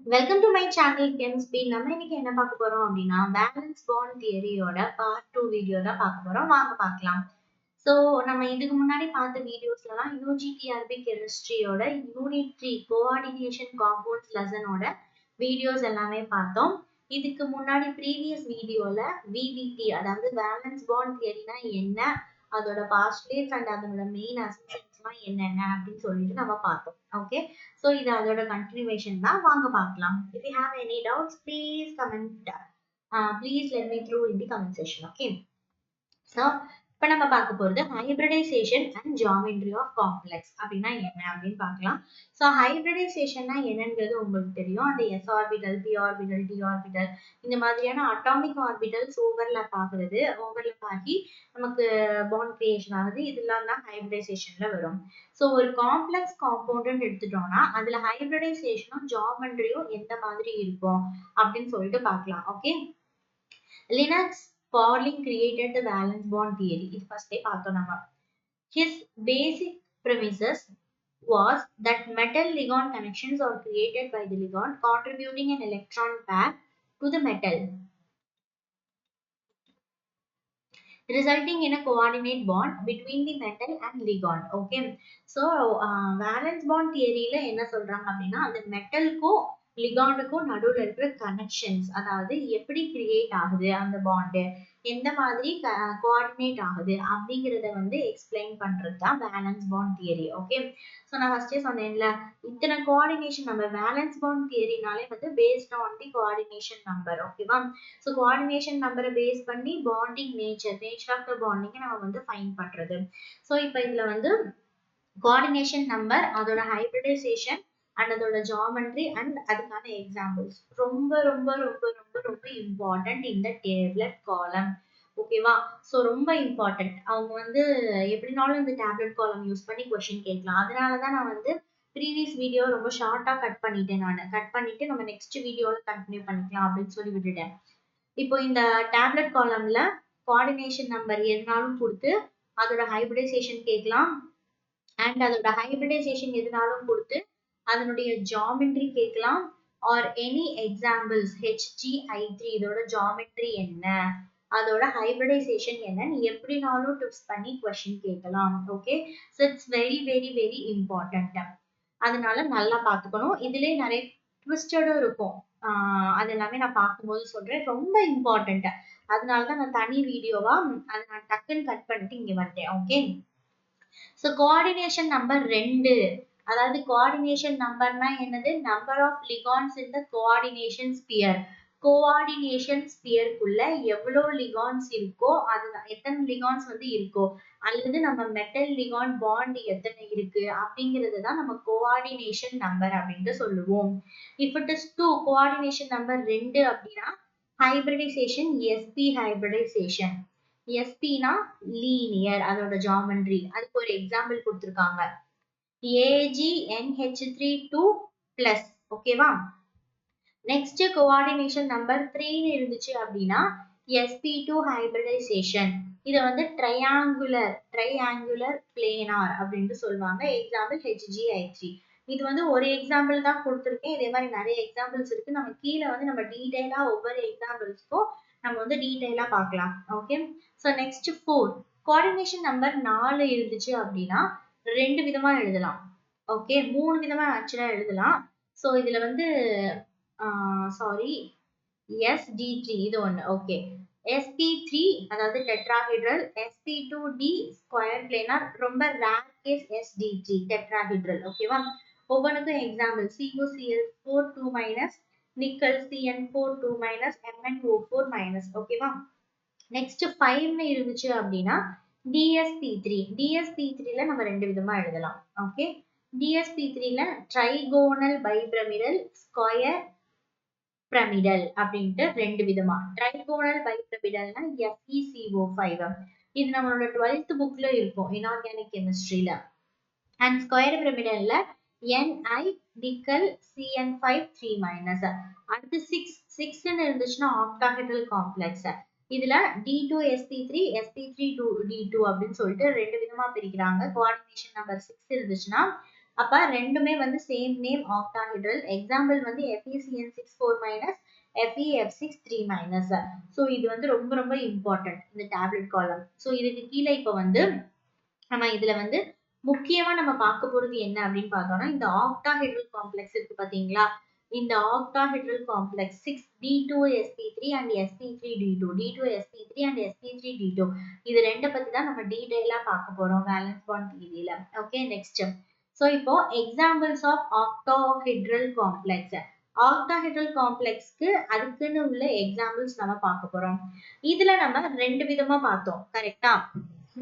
Welcome to my channel chemistry. நம்ம இன்னைக்கு என்ன பார்க்க போறோம் அப்படின்னா பேலன்ஸ் பாண்ட் தியரியோட பார்ட் 2 வீடியோ தான் பார்க்க போறோம். வாங்க பார்க்கலாம். ஸோ நம்ம இதுக்கு முன்னாடி பார்த்த வீடியோஸ்லாம் யூஜிடிஆர்பி கெமிஸ்ட்ரியோட யூனிட் 3 கோஆர்டினேஷன் காம்பவுண்ட்ஸ் லெசனோட வீடியோஸ் எல்லாமே பார்த்தோம். இதுக்கு முன்னாடி ப்ரீவியஸ் வீடியோல விபிடி அதாவது பேலன்ஸ் பாண்ட் தியரினா என்ன, அதோட பாஸ்ட்லேட்ஸ் அண்ட் அதோட மெயின் அசம்ஷன்ஸ்லாம் என்னென்ன அப்படின்னு சொல்லிட்டு நம்ம பார்த்தோம். ஓகே, ஸோ இது அதோட கண்டினியூவேஷன் தான். வாங்க பார்க்கலாம். If you have any doubts, please comment. Please let me through in the comment section. Okay. So இப்போ நம்ம பார்க்க போறது hybridisation and geometry of complex அப்படின்னா என்ன அப்படின்னு பார்க்கலாம். ஸோ ஹைபிரிடைசேஷன்னா என்னன்றது உங்களுக்கு தெரியும். அந்த S orbital, P orbital, D orbital இந்த மாதிரியான அட்டாமிக் ஆர்பிட்டல்ஸ் ஓவர்லாப் ஆகுறது, ஓவர்லாப் ஆகி நமக்கு பாண்ட் கிரியேஷன் ஆகுது. இதெல்லாம் தான் ஹைபிரிடைசேஷன்ல வரும். ஸோ ஒரு காம்ப்ளெக்ஸ் காம்பவுண்ட்னு எடுத்துட்டோம்னா அதுல ஹைபிரிடைசேஷனும் ஜியோமெட்ரியும் எந்த மாதிரி இருக்கும் அப்படின்னு சொல்லிட்டு பார்க்கலாம். Okay, Linux Pauling created the valence bond theory. இது first பார்த்தோம் நம்ம. His basic premises was that metal ligand connections are created by the ligand contributing an electron pair to the metal, resulting in a coordinate bond between the metal and ligand. Okay, so valence bond theory ல என்ன சொல்றாங்க அப்படின்னா அந்த மெட்டலுக்கும் லிகாண்டுக்கும் நடுவுல இருக்கிற connections, அதாவது எப்படி create ஆகுது அந்த பாண்டு, எந்த மாதிரி கோஆர்டினேட் ஆகுது அப்படிங்கிறத வந்து எக்ஸ்பிளைன் பண்றது தான் valence bond theory. Okay, so நான் ஃபர்ஸ்டே சொன்னேன்ல இத்தனை கோஆர்டினேஷன் நம்பர். வேலன்ஸ் பாண்ட் தியரினாலே வந்து based on the coordination number. ஓகேவா, ஸோ கோஆர்டினேஷன் நம்பரை பேஸ் பண்ணி பாண்டிங் நேச்சர் ஆஃப் த பாண்டிங்கை நம்ம வந்து ஃபைண்ட் பண்றது. ஸோ இப்போ இதுல வந்து கோஆர்டினேஷன் நம்பர், அதோட ஹைபிரிடைசேஷன் அண்ட் அதோட ஜியோமெட்ரி அண்ட் அதுக்கான எக்ஸாம்பிள்ஸ் ரொம்ப ரொம்ப ரொம்ப ரொம்ப ரொம்ப இம்பார்ட்டன்ட் இந்த டேப்லெட் காலம். ஓகேவா, ஸோ ரொம்ப இம்பார்ட்டன்ட். அவங்க வந்து எப்படினாலும் இந்த டேப்லெட் காலம் யூஸ் பண்ணி கொஸ்டின் கேட்கலாம். அதனால தான் நான் வந்து ப்ரீவியஸ் வீடியோ ரொம்ப ஷார்ட்டாக கட் பண்ணிட்டேன். கட் பண்ணிட்டு நம்ம நெக்ஸ்ட் வீடியோவில் கண்டினியூ பண்ணிக்கலாம் அப்படின்னு சொல்லி விட்டுட்டேன். இப்போ இந்த டேப்லெட் காலம்ல கோஆர்டினேஷன் நம்பர் எதுனாலும் கொடுத்து அதோட ஹைபிரிடைசேஷன் கேட்கலாம், அண்ட் அதோட ஹைபிரிடைசேஷன் எதுனாலும் கொடுத்து அதனுடைய ஜியோமெட்ரி கேட்கலாம், ஆர் எனி எக்ஸாம்பிள்ஸ் HgI3 இதோட ஜியோமெட்ரி என்ன, அதோட ஹைபிரிடைசேஷன் என்னன்னு எப்படினாலும் டிப்ஸ் பண்ணி கொஸ்டின் கேட்கலாம். Okay, so it's very very very important. அதனால நல்லா பார்த்துக்கணும். இதுலேயே நிறைய ட்விஸ்டடும் இருக்கும். அது எல்லாமே நான் பார்க்கும்போது சொல்றேன், ரொம்ப இம்பார்ட்டன்ட். அதனால தான் நான் தனி வீடியோவா அதை நான் டக்குன்னு கட் பண்ணிட்டு இங்க வந்துட்டேன். ஓகே, ஸோ கோஆர்டினேஷன் நம்பர் 2, அதாவது கோஆர்டினேஷன் நம்பர்னா என்னது, number of ligands in the coordination sphere. Coordination ஸ்பியருக்குள்ள எவ்வளோ லிகான்ஸ் இருக்கோ, அதுதான் எத்தனை லிகான்ஸ் வந்து இருக்கோ, அல்லது நம்ம மெட்டல் லிகான் பாண்ட் எத்தனை இருக்கு அப்படிங்கிறது தான் நம்ம கோஆர்டினேஷன் நம்பர் அப்படின்ட்டு சொல்லுவோம். If it is 2, coordination number 2 அப்படின்னா ஹைபிரிடைசேஷன் sp ஹைபிரிடைசேஷன். sp-னா லீனியர், அதோட ஜியோமெட்ரி. அதுக்கு ஒரு எக்ஸாம்பிள் கொடுத்திருக்காங்க, AgNH3 2+. ஓகேவா, நெக்ஸ்ட் கோஆர்டினேஷன் நம்பர் 3 இருந்துச்சு அப்படின்னா sp2 ஹைபிரிடைசேஷன். இதை வந்து ட்ரையாங்குலர் பிளேனார் அப்படின்ட்டு சொல்லுவாங்க. Example HgI3. இது வந்து ஒரு எக்ஸாம்பிள் தான் கொடுத்துருக்கேன். இதே மாதிரி நிறைய எக்ஸாம்பிள்ஸ் இருக்கு. நம்ம கீழே வந்து நம்ம டீடைலா ஒவ்வொரு எக்ஸாம்பிள்ஸ்க்கும் நம்ம வந்து டீடைலா பார்க்கலாம். Okay, so next 4, coordination number 4 இருந்துச்சு அப்படின்னா 2 விதமா எழுதலாம். ஓகே, 3 விதமா ஆக்சுவலா எழுதலாம். ஸோ இதுல வந்து SG3 இது ஒண்ணு. ஓகே, sp3 அதாவது டெட்ராஹெட்ரல், sp2d ஸ்கொயர் பிளேனார், ரொம்ப ரேர் கேஸ் sd3 டெட்ராஹெட்ரல். ஓகேவா, ஒவ்வொன்றுக்கும் example CuCl4 2-, nickel CN4 2-, MnO4-. ஓகேவா, நெக்ஸ்ட் 5 இருந்துச்சு அப்படின்னா DsP3ல நம்ம 2 விதமா எழுதலாம். ஓகே, DsP3ல ட்ரைகோனல் பைபிரமிடல், ஸ்கொயர் பிரமிடல் அப்படின்ட்டு 2 விதமா. ட்ரைகோனல் பைபிரமிடல்னா FeCO5. இது நம்மளோட 12th புக்ல இருக்கும் இன்ஆர்கானிக் கெமிஸ்ட்ரியில. அண்ட் ஸ்கொயர் பிரமிடல்ல Ni நிக்கல் CN5 3-. அடுத்து 6 இருந்துச்சுன்னா ஆக்டாஹெட்ரல் காம்ப்ளெக்ஸ். இதுல D2sp3 sp3d2 அப்படின்னு சொல்லிட்டு 2 விதமா பிரிக்கிறாங்க. கோஆர்டினேஷன் நம்பர் 6 இருந்துச்சுன்னா அப்ப ரெண்டுமே வந்து சேம் நேம் ஆக்டாஹெட்ரல். எக்ஸாம்பிள் வந்து FeCN6 4 minus FeF6 3 minus. So இது வந்து ரொம்ப ரொம்ப இம்பார்ட்டன்ட் இந்த டேப்லெட் காலம். ஸோ இதுக்கு கீழே இப்போ வந்து நம்ம இதுல வந்து முக்கியமா நம்ம பார்க்க போறது என்ன அப்படின்னு பார்த்தோம்னா இந்த ஆக்டாஹெட்ரல் காம்ப்ளெக்ஸ் இருக்கு பாத்தீங்களா? இந்த octahedral complex 6D2sp3 and sp3d2 D2sp3 and sp3d2 இது ரெண்ட பத்தி தான் நம்ம டீடைலா பார்க்க போறோம் வேலன்ஸ் பாண்ட் தியரியில. Okay, next. சோ இப்போ examples of octahedral complex. octahedral complexக்கு அதுக்குன்னு உள்ள எக்ஸாம்பிள்ஸ் நம்ம பார்க்க போறோம். இதுல நம்ம ரெண்டு விதமா பார்த்தோம், கரெக்டா?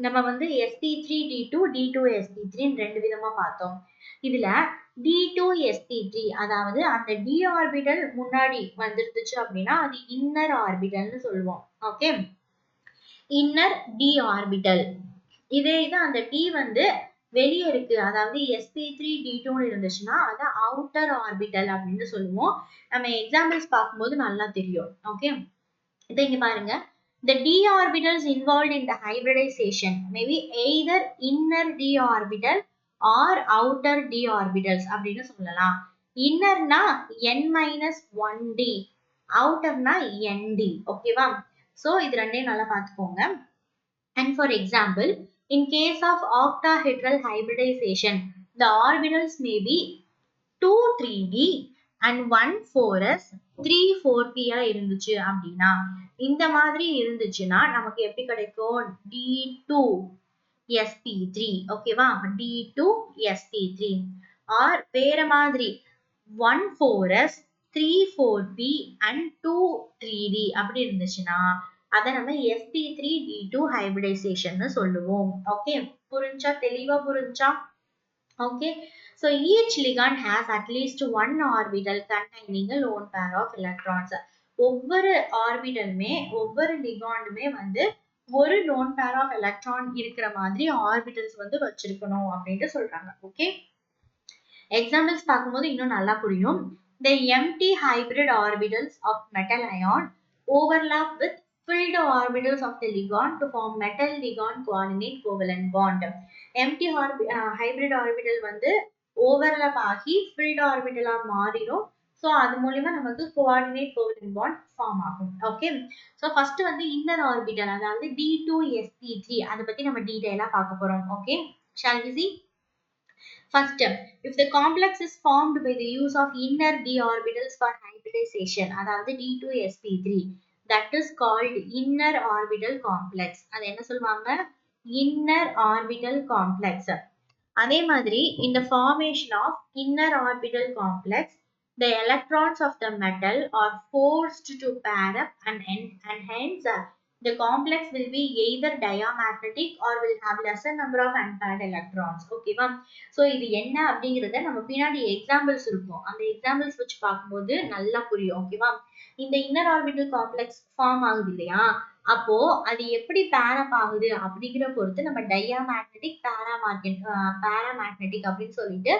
நம்ம வந்து sp3d2 D2sp3 ரெண்டு விதமா பார்த்தோம். இதுல D2sp3 அதாவது அந்த d ஆர்பிடல் முன்னாடி வந்துருச்சு அப்படின்னா அது இன்னர் ஆர்பிடல்னு சொல்லுவோம். Okay, inner d orbital. இதே இது அந்த d வந்து வெளியே இருக்கு, அதாவது sp3d2 இருந்துச்சுன்னா அது அவுட்டர் ஆர்பிடல் அப்படின்னு சொல்லுவோம். நம்ம எக்ஸாம்பிள்ஸ் பார்க்கும்போது நல்லா தெரியும். ஓகே, இதை இங்க பாருங்க. The d orbitals involved in the hybridization may be either inner d orbital or outer d orbitals அப்படின்னு சொல்லலாம். இன்னர்னா n-1d, அவுட்டர்னா nd. ஓகேவா? சோ இது ரெண்டையும் நல்லா பார்த்துக்கோங்க. And for example, in case of octahedral hybridization, the orbitals may be 2 3d and 1 4s 3 4p இருந்துச்சு அப்படின்னா, இந்த மாதிரி இருந்துச்சுன்னா நமக்கு எப்படி கிடைக்கும்? D2sp3. ஓகேவா? D2sp3. ஆர் வேற மாதிரி 1 4s 3 4p and 2 3d அப்படி இருந்துச்சுன்னா அதை நம்ம sp3d2 hybridization சொல்லுவோம். ஓகே, புரிஞ்சா? தெளிவா புரிஞ்சா? Okay, so each ligand has at least one orbital containing a lone pair of electrons. ஒவ்வொரு ஆர்பிடலுமே ஒவ்வொரு லிகாண்டுமே வந்து ஒரு லோன் பேர் ஆஃப் எலக்ட்ரான் இருக்கிற மாதிரி ஆர்பிட்டல்ஸ் வந்து வச்சிருக்கணும் அப்படின்ட்டு சொல்றாங்க. ஓகே, எக்ஸாம்பிள்ஸ் பார்க்கும்போது இன்னும் நல்லா புரியும். The empty hybrid orbitals of metal ion overlap with filled orbitals of the ligand to form metal ligand coordinate covalent bond. Empty hybrid orbital வந்து overlap ஆகி filled orbital மாறிடும். ஸோ அது மூலியமா நமக்கு coordinate covalent bond ஃபார்ம் ஆகும். Okay, so first வந்து inner orbital அதாவது D2sp3 அதை பத்தி நம்ம டீடைலா பார்க்க போறோம். Okay, shall we see? First, if the complex is formed by the use of inner d orbitals for hybridization, அதாவது D2sp3, that is called inner orbital complex. அது என்ன சொல்லுவாங்க? Inner orbital complex. அதே மாதிரி in the formation of inner orbital complex, the electrons of the metal are forced to pair up and hence the complex will be either diamagnetic or will have lesser number of unpaired electrons. ஓகேவா? So இது என்ன அப்படிங்கறத நம்ம பின்னாடி examples இருக்கும், அந்த examples வச்சு பார்க்கும்போது நல்லா புரியும். ஓகேவா? இந்த இன்னர் ஆர்பிட்டல் காம்ப்ளெக்ஸ் ஃபார்ம் ஆகுது இல்லையா, அப்போ அது எப்படி பேரப் ஆகுது அப்படிங்கிற பொறுத்து நம்ம டயாமேக்னெட்டிக் பேராமேக்னெட்டிக் அப்படின்னு சொல்லிட்டு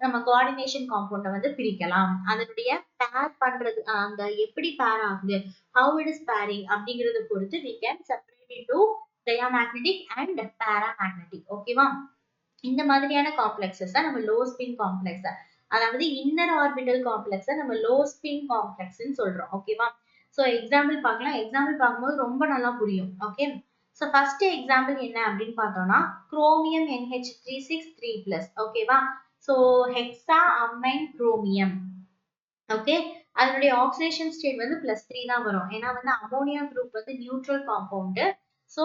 நம்ம கோஆர்டினேஷன் காம்பவுண்ட வந்து பிரிக்கலாம். அதனுடைய பேர் பண்றது அந்த எப்படி பேர் ஆகுது, how it is pairing அப்படிங்கறத பொறுத்து we can separate into diamagnetic and paramagnetic. ஓகேவா? இந்த மாதிரியான காம்ப்ளெக்ஸஸ் நம்ம லோ ஸ்பின் காம்ப்ளெக்ஸ், அதாவது இன்னர் ஆர்பிட்டல் காம்ப்ளெக்ஸ் நம்ம லோ ஸ்பின் காம்ப்ளெக்ஸ்னு சொல்றோம். ஓகேவா? சோ எக்ஸாம்பிள் பார்க்கலாம். எக்ஸாம்பிள் பார்க்கும்போது ரொம்ப நல்லா புரியும். ஓகே, சோ ஃபர்ஸ்ட் எக்ஸாம்பிள் என்ன அப்படின்னு பார்த்தோம்னா குரோமியம் NH363+. ஓகேவா? So hexa amine chromium. Okay, அதனுடைய ஆக்சிடேஷன் ஸ்டேட் வந்து +3 தான் வரும். ஏன்னா வந்து அமோனியா குரூப் வந்து neutral compound, so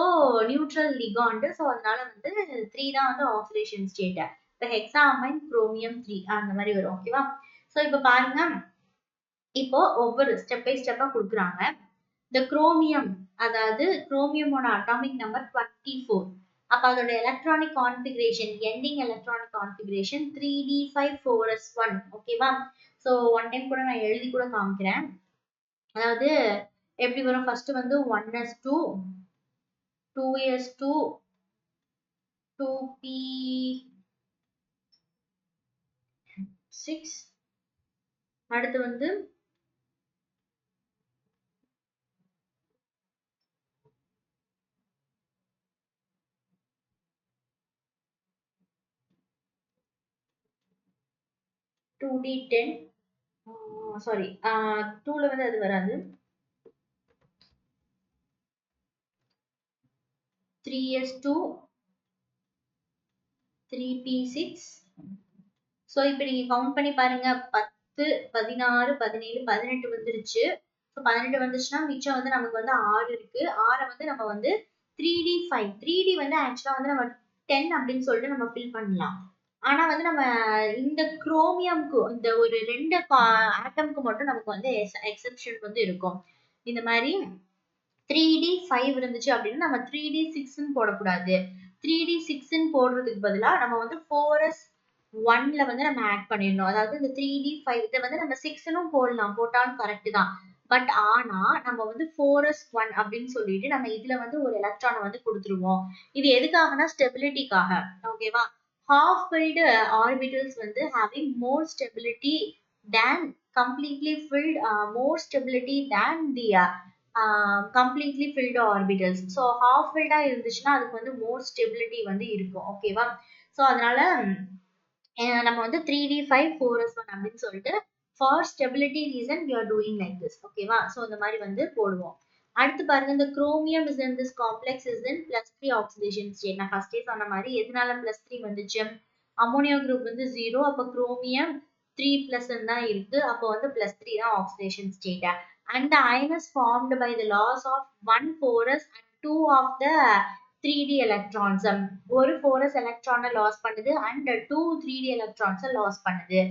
neutral ligand, so அதனால வந்து 3 தான் வந்து ஆக்சிடேஷன் ஸ்டேட். இப்போ ஹெக்ஸா அமைன் குரோமியம் 3 அந்த மாதிரி வரும். ஓகேவா? சோ இப்போ பாருங்க, இப்போ ஒவ்வொரு ஸ்டெப் பை ஸ்டெப்பா கொடுக்குறாங்க. இந்த குரோமியம், அதாவது குரோமியமோட அட்டாமிக் நம்பர் 24. அப்ப அதோட electronic configuration, ending electronic configuration 3d5 4s1. ஓகேவா? சோ ஒன் டைம் கூட நான் எழுதி கூட காமிக்கிறேன். அதாவது எப்படி வரும்? ஃபர்ஸ்ட் வந்து 1s2 2s2 2p6, அடுத்து வந்து 2d10 சாரி 2ல வந்து அது வராது. 3s2 3p6. ஸோ இப்போ நீங்க கவுண்ட் பண்ணி பாருங்க. 10 16 17 18 வந்துருச்சு. ஸோ 18 வந்துச்சுன்னா மிச்சம் வந்து நமக்கு வந்து 6 இருக்கு. 6 வந்து நம்ம வந்து 3d5 3d வந்து ஆக்சுவலா வந்து நம்ம 10 அப்படின்னு சொல்லிட்டு நம்ம ஃபில் பண்ணலாம். ஆனா வந்து நம்ம இந்த குரோமியம்க்கு இந்த ஒரு 2 ஆட்டம்க்கு மட்டும் நமக்கு வந்து எக்ஸெப்ஷன் வந்து இருக்கும். இந்த மாதிரி 3d5 இருந்துச்சு அப்படின்னா நம்ம 3d6ன்னு போடக்கூடாது. 3d6ன்னு போடுறதுக்கு பதிலா நம்ம வந்து 4s1ல வந்து நம்ம ஆட் பண்ணிடணும். அதாவது இந்த 3d5 இதை வந்து நம்ம 6ன்னும் போடலாம், போட்டாலும் கரெக்ட் தான். பட் ஆனா நம்ம வந்து 4s1 அப்படின்னு சொல்லிட்டு நம்ம இதுல வந்து ஒரு எலக்ட்ரானை வந்து கொடுத்துருவோம். இது எதுக்காகனா ஸ்டெபிலிட்டிக்காக. ஓகேவா? half filled orbitals வந்து having more stability than completely filled more stability than the completely filled orbitals. So half filled இருந்துச்சுன்னா அதுக்கு வந்து more stability வந்து இருக்கும். ஓகேவா? ஸோ அதனால நம்ம வந்து 3d5 4s1 அப்படின்னு சொல்லிட்டு for stability reason we are doing like this. ஓகேவா? ஸோ இந்த மாதிரி வந்து போடுவோம். அடுத்து பாருங்க, இந்த chromium is in this complex is in +3 oxidation state. நான் ஃபர்ஸ்டே சொன்ன மாதிரி எதனால +3 வந்துச்சு? அமோனியா குரூப் வந்து 0, அப்ப குரோமியம் 3+ தான் இருக்கு. அப்போ வந்து +3 தான் oxidation state. And the ion is formed by the loss of 1 4s and 2 of the 3d electrons. ஒரு 4s electron loss பண்ணுது and 2 3d electrons loss பண்ணுது.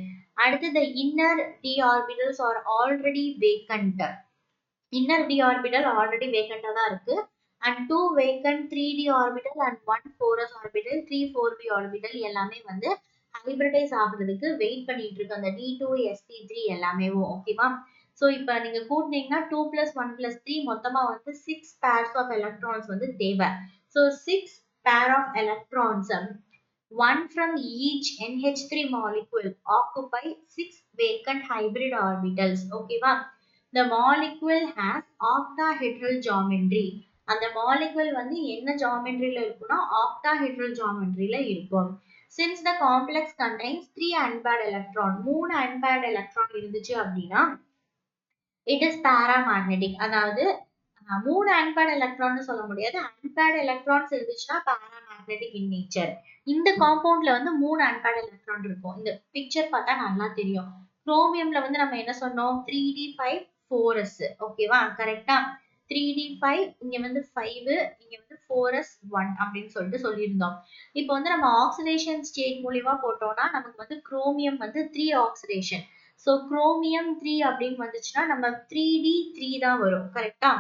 அடுத்து the inner d orbitals are already vacant. Inner d orbital already vacant தான் இருக்கு. And 2 vacant 3d orbital and 1 4s orbital 3 4p orbital எல்லாமே வந்து hybridise ஆகுறதுக்கு wait பண்ணிட்டு இருக்கு. அந்த d2 sp3 எல்லாமே. ஓகேவா? ஸோ இப்போ நீங்க கூட்டினீங்கன்னா 2 + 1 + 3 மொத்தமா வந்து 6 pairs of electrons வந்து தேவை. So 6 pair of electrons, one from each NH3 molecule occupy 6 vacant hybrid orbitals. ஓகேவா? The molecule has octahedral geometry. அந்த molecule வந்து என்ன geometryல இருக்குன்னா octahedral geometryல இருக்கும். Since the complex contains 3 unpaired electron, 3 unpaired electron இருந்துச்சு அப்படின்னா it is paramagnetic. அதாவது 3 unpaired electron சொல்ல முடியாது. unpaired electrons இருந்துச்சுன்னா paramagnetic in nature. இந்த காம்பவுண்ட்ல வந்து 3 unpaired electron இருக்கும். இந்த பிக்சர் பார்த்தா நல்லா தெரியும். குரோமியம்ல வந்து நம்ம என்ன சொன்னோம்? 3d5 4s. ஓகேவா? கரெக்டா? 3d5 இங்க வந்து 5, இங்க வந்து 4s1 அப்படின்னு சொல்லிட்டு சொல்லியிருந்தோம். இப்போ வந்து நம்ம ஆக்சிடேஷன் ஸ்டேட் மூலியமா போட்டோம்னா நமக்கு வந்து குரோமியம் வந்து 3 ஆக்சிடேஷன். ஸோ குரோமியம் 3 அப்படின்னு வந்துச்சுன்னா நம்ம 3d3 தான் வரும். கரெக்டா?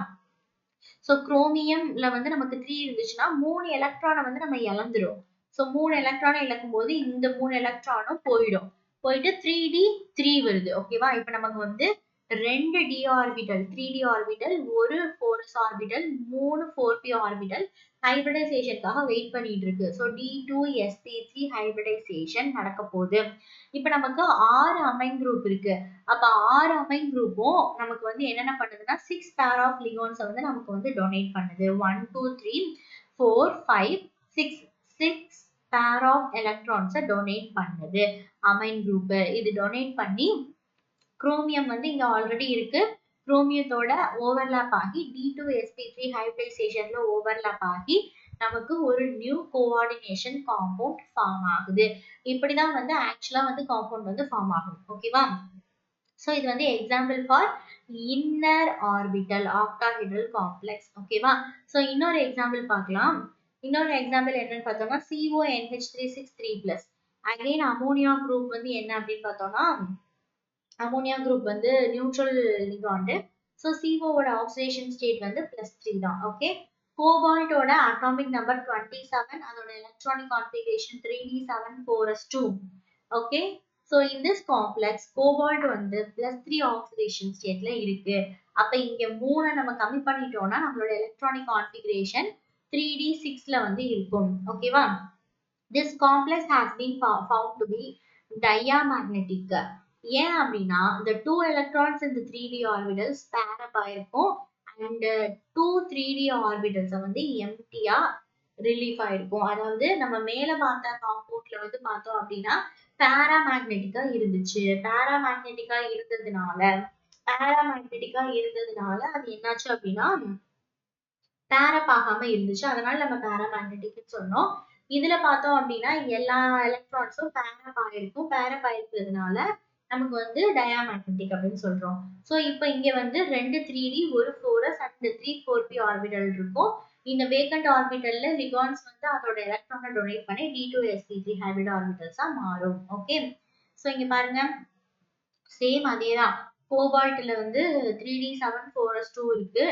ஸோ குரோமியம்ல வந்து நமக்கு 3 இருந்துச்சுன்னா 3 எலக்ட்ரானை வந்து நம்ம இழந்துரும். ஸோ 3 எலக்ட்ரானை இழக்கும் போது இந்த 3 எலக்ட்ரானும் போயிடும். போயிட்டு 3d3 வருது. ஓகேவா? இப்போ நமக்கு வந்து 2 d ஆர்பிட்டல் 3d ஆர்பிட்டல், ஒரு 4s orbital, 3 4p orbital ஹைபிரிடைசேஷனுக்காக wait பண்ணிட்டு இருக்கு. ஸோ d2 sp3 ஹைபிரிடைசேஷன் நடக்க போகுது. இப்போ நமக்கு 6 அமைன் குரூப் இருக்கு. அப்ப 6 அமைன் குரூப்பும் நமக்கு வந்து என்னென்ன பண்ணுதுன்னா 6 pair of ligands வந்து நமக்கு வந்து டொனேட் பண்ணுது. 1 2 3 4 5 6 6 pair of electrons டொனேட் பண்ணுது அமைன் குரூப். இது டொனேட் பண்ணி குரோமியம் வந்து இங்க ஆல்ரெடி இருக்கு. குரோமியத்தோட ஓவர்லாப் ஆகி d2 sp3 ஹைபிரிடைசேஷன்ல ஓவர்லாப் ஆகி நமக்கு ஒரு நியூ கோஆர்டினேஷன் காம்பவுண்ட் ஃபார்ம் ஆகுது. இப்படிதான் வந்து ஆக்சுவலா வந்து காம்பவுண்ட் வந்து ஃபார்ம் ஆகும். ஓகேவா? ஸோ இது வந்து example for inner orbital octahedral complex. ஓகேவா? ஸோ இன்னொரு எக்ஸாம்பிள் பார்க்கலாம். இன்னொரு எக்ஸாம்பிள் என்னன்னு பார்த்தோம்னா CONH363+. அகைன் அமோனியா குரூப் வந்து என்ன அப்படின்னு பார்த்தோம்னா அமோனியா குரூப் வந்து நியூட்ரல் லிகாண்ட். ஸோ COவோட ஆக்சிடேஷன் ஸ்டேட் வந்து +3 தான். ஓகே. கோபால்ட்டோட அட்டாமிக் நம்பர் 27, அதோட electronic configuration 3d7 4s2. Okay. So in this complex cobalt வந்து +3 ஆக்சிடேஷன் ஸ்டேட்ல இருக்கு. அப்ப இங்க 3 நம்ம கம்மி பண்ணிட்டோம்னா நம்மளோட எலக்ட்ரானிக் கான்ஃபிகரேஷன் 3d6ல வந்து இருக்கும். ஓகேவா? This complex has been found to be diamagnetic. ஏன் அப்படின்னா the 2 electrons in the 3d orbitals pair up ஆயிருக்கும் and 2 3d orbitals வந்து எம்டியா ரிலீஃப் ஆயிருக்கும். அதாவது நம்ம மேல பார்த்த காம்பவுண்ட்ல வந்து பார்த்தோம் அப்படின்னா பாராமேக்னெட்டிக்கா இருந்துச்சு. பாராமேக்னெட்டிக்கா இருந்ததுனால அது என்னாச்சு அப்படின்னா பேரப் ஆகாம இருந்துச்சு. அதனால நம்ம பாராமேக்னெட்டிக்னு சொன்னோம். இதுல பார்த்தோம் அப்படின்னா எல்லா எலக்ட்ரான்ஸும் பேரப் ஆயிருக்கும். பேரப் ஆயிருக்கிறதுனால நமக்கு வந்து டயாமேக்னெட்டிக் அப்படின்னு சொல்றோம். சோ இப்போ இங்க வந்து 2 3D ஒரு 4s and 3 4p ஆர்பிட்டல் இருக்கும். இந்த வேக்கண்ட் ஆர்பிட்டல்ல லிகான்ஸ் வந்து அதோட எலக்ட்ரானை டொனேட் பண்ணி D2sp3 ஹைபிரிட் ஆர்பிட்டல்ஸா மாறும். ஓகே. சோ இங்க பாருங்க சேம் அதேதான். கோபால்ட்ல வந்து 3D7 4s2 இருக்கு.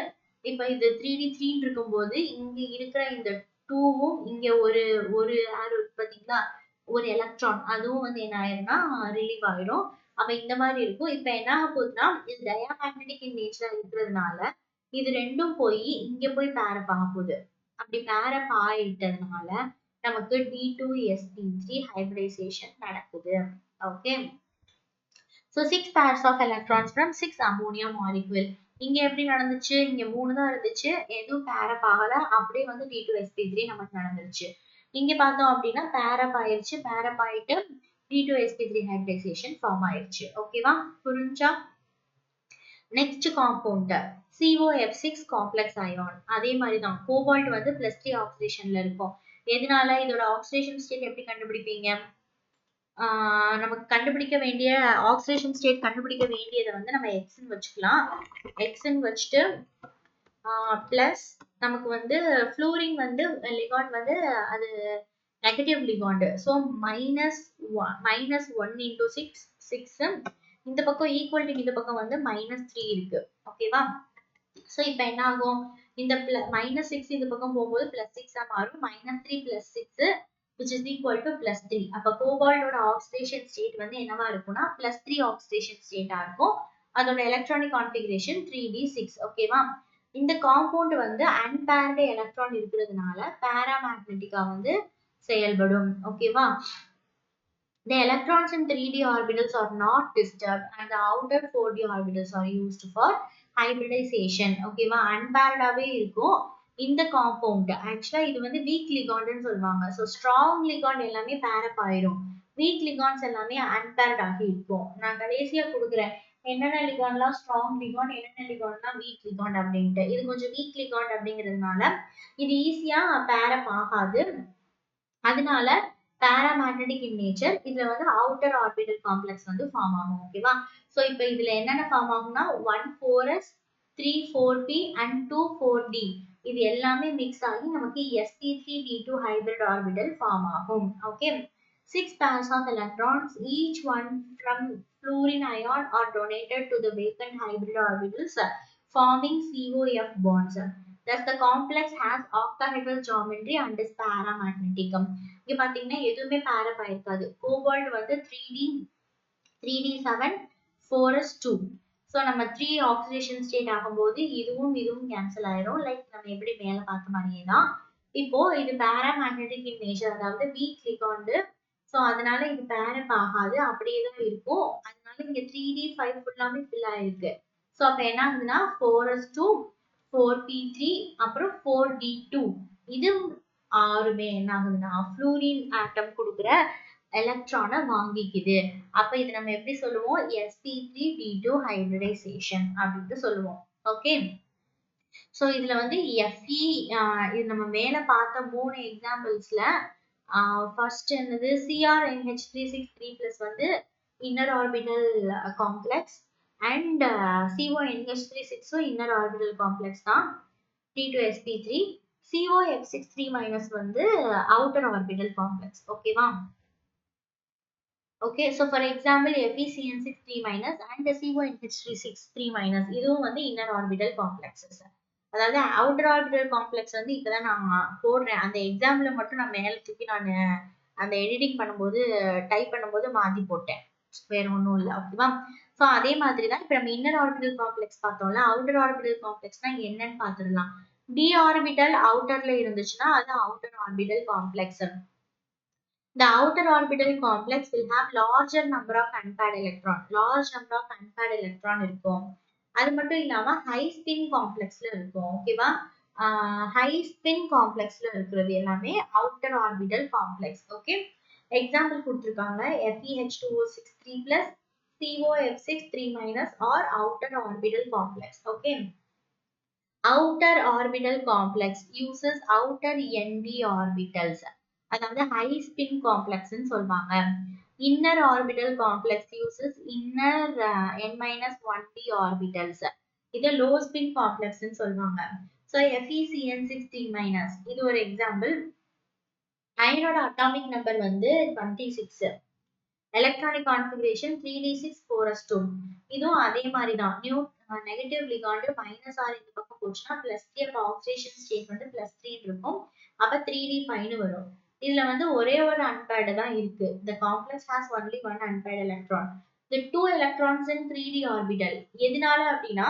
இப்ப இது 3D3 இருக்கும்போது இங்க இருக்கிற இந்த 2வும் இங்க ஒரு ஒரு ஏர் இருக்கு பாத்தீங்களா, ஒரு எலக்ட்ரான் அதுவும் வந்து என்ன ஆயிரும்னா ரிலீவ் ஆயிடும். அப்ப இந்த மாதிரி இருக்கும். இப்ப என்ன ஆக போகுதுன்னா இது டயாமேக்னெட்டிக் இன் நேச்சரா இருக்கிறதுனால இது ரெண்டும் போய் இங்க போய் பேரப் ஆக போகுது. அப்படி பேரப் ஆயிட்டதுனால நமக்கு D2sp3 ஹைபிரிடைசேஷன் நடக்குது. Okay. So 6 pairs of electrons from 6 ammonia molecule. இங்க எப்படி நடந்துச்சு? இங்க 3 தான் இருந்துச்சு. எதுவும் பேரப் ஆகல. அப்படியே வந்து D2sp3 நமக்கு நடந்துருச்சு. இங்க பார்த்தோம் அப்படின்னா பேரப் ஆயிருச்சு. பேரப் ஆயிட்டு D2sp3 hybridization ஃபார்ம் ஆயிருச்சு. ஓகேவா? புரிஞ்சா? Next compound COF6 complex ion. அதே மாதிரி தான் கோபால்ட் வந்து +3 ஆக்சிடேஷன்ல இருக்கும். எதனால இதோட ஆக்சிடேஷன் ஸ்டேட் எப்படி கண்டுபிடிப்பீங்க? நமக்கு கண்டுபிடிக்க வேண்டிய ஆக்சிடேஷன் ஸ்டேட் கண்டுபிடிக்க வேண்டியதை வந்து நம்ம எக்ஸ்ன்னு வச்சுக்கலாம். எக்ஸ்ன்னு வச்சுட்டு பிளஸ் நமக்கு வந்து ஃப்ளூரின் வந்து லிகாண்ட் வந்து அது நெகட்டிவ் லிகாண்ட். ஸோ -1 into 6 இந்த பக்கம் ஈக்குவல் டு இந்த பக்கம் வந்து -3 இருக்கு. ஓகேவா? ஸோ இப்போ என்ன ஆகும்? இந்த -6 இந்த பக்கம் போகும்போது +6 மாறும். -3 + 6 which is equal to +3. அப்ப கோபால்டோட ஆக்சிடேஷன் ஸ்டேட் வந்து என்னவா இருக்கும்னா +3 ஆக்சிடேஷன் ஸ்டேட்டா இருக்கும். அதோட எலக்ட்ரானிக் கான்ஃபிகரேஷன் 3d6. ஓகேவா? இந்த காம்பவுண்ட் வந்து அன்பேர்டு எலக்ட்ரான் இருக்கிறதுனால பாராமேக்னெட்டிக்கா வந்து செயல்படும். ஓகேவா? The electrons in 3d orbitals are not disturbed and the outer 4d orbitals are used for hybridization. ஓகேவா? அன்பேர்டாவே இருக்கும். இந்த காம்பவுண்ட் ஆக்சுவலா இது வந்து வீக் லிகாண்ட்னு சொல்லுவாங்க. ஸோ ஸ்ட்ராங் லிகாண்ட் எல்லாமே பேரப் ஆயிரும். வீக் லிகாண்ட்ஸ் எல்லாமே அன்பேர்ட் ஆகி இருக்கும். நான் கடைசியா கொடுக்குறேன் என்னென்ன லிகாண்ட்லாம் ஸ்ட்ராங் லிகாண்ட், என்னென்ன லிகாண்ட்லாம் வீக் லிகாண்ட் அப்படின்ட்டு. இது கொஞ்சம் வீக் லிகாண்ட் அப்படிங்கிறதுனால இது ஈஸியா பேரப் ஆகாது. அதனால பாராமேக்னெட்டிக் இன் நேச்சர். இதுல வந்து அவுட்டர் ஆர்பிட்டல் காம்ப்ளெக்ஸ் வந்து ஃபார்ம் ஆகும். ஓகேவா? சோ இப்போ இதுல என்னென்ன ஃபார்ம் ஆகும்னா 1 4s 3 4p and 2 4d இது எல்லாமே மிக்ஸ் ஆகி நமக்கு sp3d2 ஹைபிரிட் ஆர்பிட்டல் ஃபார்ம் ஆகும். Okay. 6 pairs of electrons, each one from fluorine ion, are donated to the vacant hybrid orbitals, forming COF bonds. Thus the complex has octahedral geometry and is paramagnetic. இங்க பாத்தீங்கன்னா எதுவுமே பேரப் ஆயிருக்காது. Cobalt வந்து 3d7 4s2. So நம்ம 3 oxidation state ஆகும்போது இதுவும் cancel ஆயிரும். Like நம்ம எப்படி மேல பார்த்த மாதிரியே தான். இப்போ இது பாராமேக்னெட்டிக் இன் நேச்சர், அதாவது வீக் லிகாண்ட். ஸோ அதனால இது பேரப் ஆகாது, அப்படியே தான் இருக்கும். அதனால இங்க 3d5 ஃபுல்லாமே ஃபில் ஆயிருக்கு. ஸோ அப்ப என்ன ஆகுதுன்னா 4s2 4p3 அப்புறம் 4d2 இது ஆறுமே என்ன ஆகுதுன்னா ஃப்ளூரின் ஆட்டம் கொடுக்குற எலக்ட்ரானை வாங்கிக்குது. அப்ப இது நம்ம எப்படி சொல்லுவோம்? sp3d2 ஹைபிரிடைசேஷன் அப்படின்ட்டு சொல்லுவோம். ஓகே. சோ இதுல வந்து Fe இது நம்ம மேல பார்த்த 3 எக்ஸாம்பிள்ஸ்ல ஃபர்ஸ்ட் என்னது CrNH363+ வந்து inner orbital complex and CONH36 inner orbital complex தான் D2sp3. COF63- வந்து அவுட்டர் ஆர்பிட்டல் காம்ப்ளெக்ஸ். ஓகேவா? Okay. So for example FeCN63- and CONH363- இதுவும் வந்து இன்னர் ஆர்பிட்டல் காம்ப்ளெக்ஸஸ். அதாவது அவுட்டர் ஆர்பிட்டல் காம்ப்ளெக்ஸ் வந்து இப்பதான் நான் போடுறேன். அந்த எக்ஸாம்பிள மட்டும் நான் மேல தூக்கி நான் அந்த எடிட்டிங் பண்ணும்போது டைப் பண்ணும்போது மாத்தி போட்டேன். வேற ஒன்றும் இல்லை. ஓகேவா? ஸோ அதே மாதிரி தான் இப்போ நம்ம இன்னர் ஆர்பிட்டல் காம்ப்ளெக்ஸ் பார்த்தோம்ல, அவுட்டர் ஆர்பிட்டல் காம்ப்ளெக்ஸ்னா என்னன்னு பார்த்துடலாம். d ஆர்பிட்டல் அவுட்டர்ல இருந்துச்சுன்னா அது outer orbital complex. The outer orbital complex will have larger number of unpaired electron. Large number of unpaired electron இருக்கும். அது மட்டும் இல்லாம high spin complexல இருக்கும். ஓகேவா? high spin complexல இருக்கிறது எல்லாமே outer orbital complex. Okay. Example கொடுத்துருக்காங்க FeH2O6 3+ COF6 3- or outer orbital complex. Okay. Outer orbital complex uses outer ND orbitals. அதாவது high spin complex ன்னு சொல்வாங்க. Inner orbital complex uses inner N-1d orbitals. இது low spin complex ன்னு சொல்வாங்க. So FeCN6 3-, இது ஒரு example. அயனோட atomic number வந்து 26. Electronic configuration 3d6 4s2. இதுவும் அதே மாதிரி தான். நெகட்டிவ் லிகாண்ட் -R இந்த பக்கம் போச்சுன்னா +3, அப்ப ஆக்சிடேஷன் ஸ்டேட் வந்து +3 இருக்கும். அப்ப 3d5 வரும். இதுல வந்து ஒரே ஒரு அன்பேர்டு தான் இருக்கு. The complex has only one unpaired electron. The 2 electrons in 3d orbital. எதனால அப்படின்னா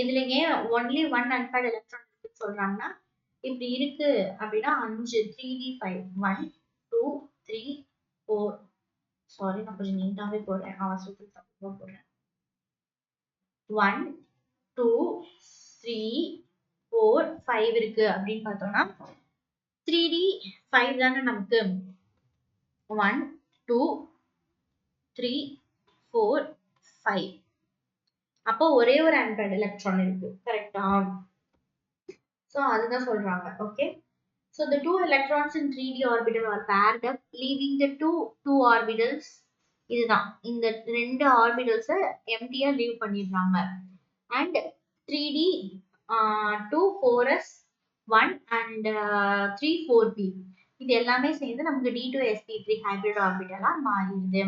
இதுல ஏன் only one unpaired electron இருக்குன்னு சொல்றாங்கன்னா இப்படி இருக்கு அப்படின்னா 5 3d5 1 2 3 4. சாரி, நான் கொஞ்சம் நீட்டாவே போடுறேன், அவசரத்துக்கு தப்பா போடுறேன். 1 2 3 4 5 இருக்கு அப்படின்னு பார்த்தோம்னா 3d5 தானே நமக்கு. 1 2 3 4 5. அப்போ ஒரே ஒரு அன்பேர்டு எலக்ட்ரான் இருக்கு. கரெக்டா? சோ அதுதான் சொல்றாங்க. Okay. So the 2 electrons in 3d orbital are paired up, leaving the two orbitals. இதுதான் இந்த ரெண்டு ஆர்பிட்டல்ஸ் எம்டியா லீவ் பண்ணிடுறாங்க. And 3d 2 4s 1 and 3 4p இது எல்லாமே சேர்ந்து நமக்கு d2sp3 ஹைபிரிட் ஆர்பிட்டலா மாறிடுது.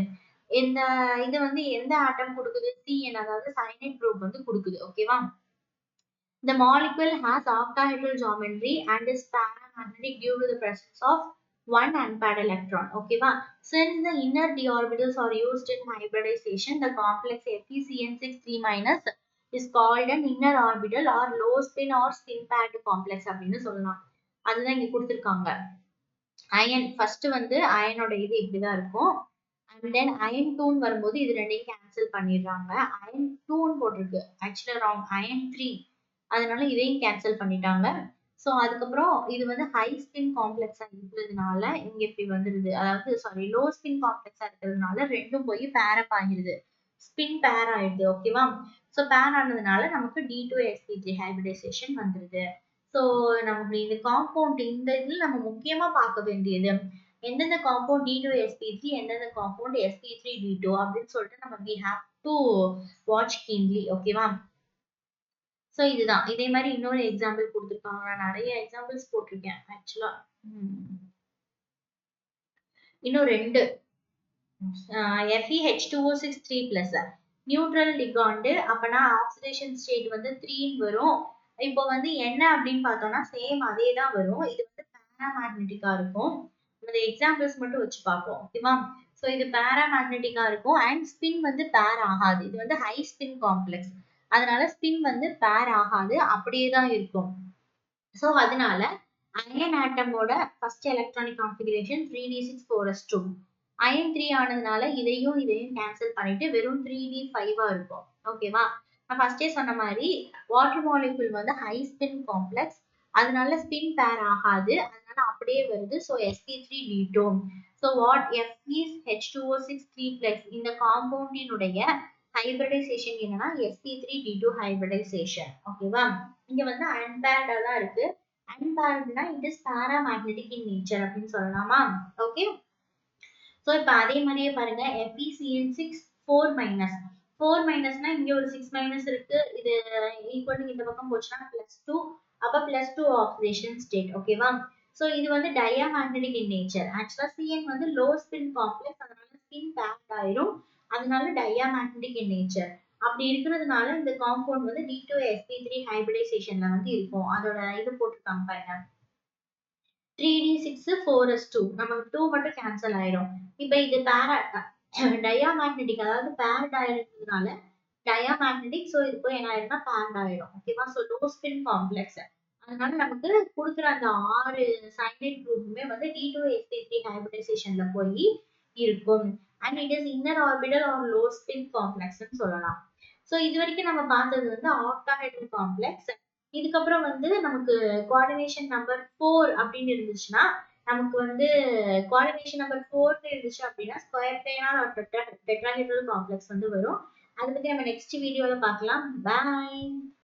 இந்த இது வந்து எந்த ஆட்டம் கொடுக்குது? CN, அதாவது சயனைட் குரூப் வந்து கொடுக்குது. ஓகேவா? The molecule has octahedral geometry and is paramagnetic due to the presence of one unpaired electron. Okay, since the inner d orbitals are used in hybridization, the complex FeCN6 3- is called an inner orbital or low spin or spin paired complex அப்படின்னு சொல்லலாம். அதுதான் இங்க கொடுத்திருக்காங்க. Iron first வந்து அயனோட இது இப்படிதான் இருக்கும். And then iron 2 வரும்போது இது ரெண்டையும் கேன்சல் பண்ணிடுறாங்க. அயன் 2 போட்டிருக்கு, ஆக்சுவலா ராங், அயன் 3, அதனால இதையும் கேன்சல் பண்ணிட்டாங்க. ஸோ அதுக்கப்புறம் இது வந்து ஹை ஸ்பின் காம்ப்ளெக்ஸா இருக்கிறதுனால இங்க இப்படி வந்துருது. அதாவது சாரி, லோ ஸ்பின் காம்ப்ளெக்ஸா இருக்கிறதுனால ரெண்டும் போய் பேரப் ஆகிடுது, ஸ்பின் பேர் ஆயிடுது. ஓகேவா? ஸோ பேர் ஆனதுனால நமக்கு d2sp3 ஹைபிரிடைசேஷன் வந்துருது. ஸோ நமக்கு இந்த காம்பவுண்ட் இந்த இதில் நம்ம முக்கியமா பார்க்க வேண்டியது எந்தெந்த காம்பவுண்ட் d2sp3, எந்தெந்த காம்பவுண்ட் sp3d2 அப்படின்னு சொல்லிட்டு நம்ம we have to watch keenly. ஓகேவா? ஸோ இதுதான். இதே மாதிரி இன்னொரு எக்ஸாம்பிள் கொடுத்துருக்காங்க. நான் நிறைய எக்ஸாம்பிள்ஸ் போட்டிருக்கேன் ஆக்சுவலா. இன்னும் 2 FeH2O6 3+ நியூட்ரல் லிகாண்டு, அப்பனா ஆக்சிடேஷன் ஸ்டேட் வந்து 3 வரும். இப்போ வந்து என்ன அப்படின்னு பார்த்தோம்னா சேம் அதே தான் வரும். இது வந்து பேராமேக்னெட்டிக்கா இருக்கும். இந்த எக்ஸாம்பிள்ஸ் மட்டும் வச்சு பார்ப்போம். ஓகேவா? ஸோ இது பேராமேக்னெட்டிக்கா இருக்கும் அண்ட் ஸ்பின் வந்து பேர் ஆகாது. இது வந்து ஹை ஸ்பின் காம்ப்ளெக்ஸ், அதனால ஸ்பின் வந்து பேர் ஆகாது, அப்படியே தான் இருக்கும். ஸோ அதனால அயன் ஆட்டமோட first electronic configuration 3d6 4s2. Iron 3 ஆனதுனால இதையும் கேன்சல் பண்ணிட்டு வெறும் 3d5 இருக்கும். ஓகேவா? நான் ஃபர்ஸ்டே சொன்ன மாதிரி வாட்டர் மாலிகுல் வந்து ஹை ஸ்பின் காம்ப்ளெக்ஸ், அதனால ஸ்பின் பேர் ஆகாது, அதனால அப்படியே வருது. So sp3d2. So what FeH2O6 3+ இந்த காம்பவுண்டினுடைய ஹைபிரிடைசேஷன் என்னன்னா sp3d2 ஹைபிரிடைசேஷன். ஓகேவா? இங்க வந்து அன்பேர்டா தான் இருக்கு. அன்பேர்ட்னா இட் இஸ் பாராமேக்னெட்டிக் இன் நேச்சர் அப்படின்னு சொல்லலாமா? ஓகே. சோ இப்போ அதே மாதிரியே பாருங்க, FeCN6 4-. 4- இங்க ஒரு 6- இருக்கு, இது ஈக்குவல் இந்த பக்கம் போச்சுன்னா +2, அப்ப +2 ஆக்சிடேஷன் ஸ்டேட். ஓகேவா? சோ இது வந்து டயாமேக்னெட்டிக் இன் நேச்சர். ஆக்சுவலா CN வந்து லோ ஸ்பின் காம்ப்ளெக்ஸ், அதனால ஸ்பின் பேக்ட் ஆயிரும், அதனால டயாமேக்னெட்டிக் இன் நேச்சர். அப்படி இருக்கிறதுனால இந்த காம்பவுண்ட் வந்து d2sp3 ஹைபிரிடைசேஷன்ல வந்து இருக்கும். அதோட இது போட்டுருக்காங்க பாருங்க, 3d6 4s2. நமக்கு 2 மட்டும் கேன்சல் ஆயிடும். இப்ப இது டயாமேக்னெட்டிக், அதாவது பேர்ட் ஆயிருக்கிறதுனால டயாமேக்னெட்டிக். ஸோ இது போய் என்ன ஆயிரும்னா பேர்ட் ஆயிடும். ஓகேவா? ஸோ லோ ஸ்பின் காம்ப்ளெக்ஸ், அதனால நமக்கு கொடுக்குற அந்த 6 சைனைட் குரூப்புமே வந்து d2sp3 ஹைபிரிடைசேஷன்ல போய் இருக்கும். And it is inner orbital or low spin காம்ப்ளெக்ஸ்னு சொல்லலாம். ஸோ இது வரைக்கும் நம்ம பார்த்தது வந்து ஆக்டாஹெட்ரல் காம்ப்ளெக்ஸ். இதுக்கப்புறம் வந்து நமக்கு கோஆர்டினேஷன் நம்பர் 4 அப்படின்னு இருந்துச்சுன்னா நமக்கு வந்து கோஆர்டினேஷன் நம்பர் 4 இருந்துச்சு அப்படின்னா square planar or tetrahedral complex வந்து வரும். அத பத்தி நம்ம நெக்ஸ்ட் வீடியோல பார்க்கலாம். பாய்.